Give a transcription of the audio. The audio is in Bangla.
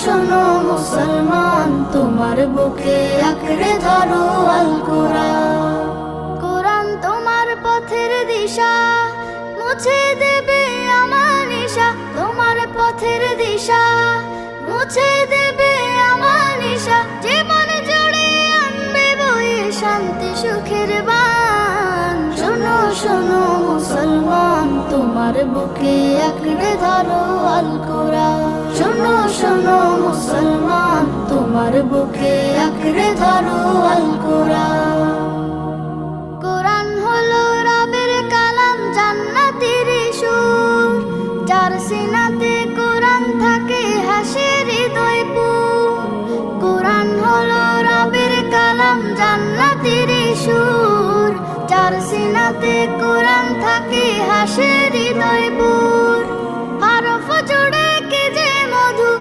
শোনো মুসলমান, তোমার বুকে আঁকড়ে ধরো আল কোরআন। কোরআন তোমার পথের দিশা, মুছে দেবে আমার নিশা। তোমার পথের দিশা, মুছে দেবে আমার নিশা। জীবন জুড়ে আনবে বয়ে শান্তি সুখের বান। শোনো শোনো মুসলমান, তোমার বুকে আঁকড়ে ধরো আল কোরআন। শোনো শোনো মুসলমান, তোমার বুকে আঁকড়ে ধরো আল কোরআন। কোরআন হলো রবের কালাম, জান্নাতের সুর। যার সিনাতে কোরআন থাকে হাসে হৃদয় পুর। কোরআন হলো রবের কালাম, জান্নাতের সুর। যার সিনাতে কোরআন থাকে হাসে হৃদয় পুর।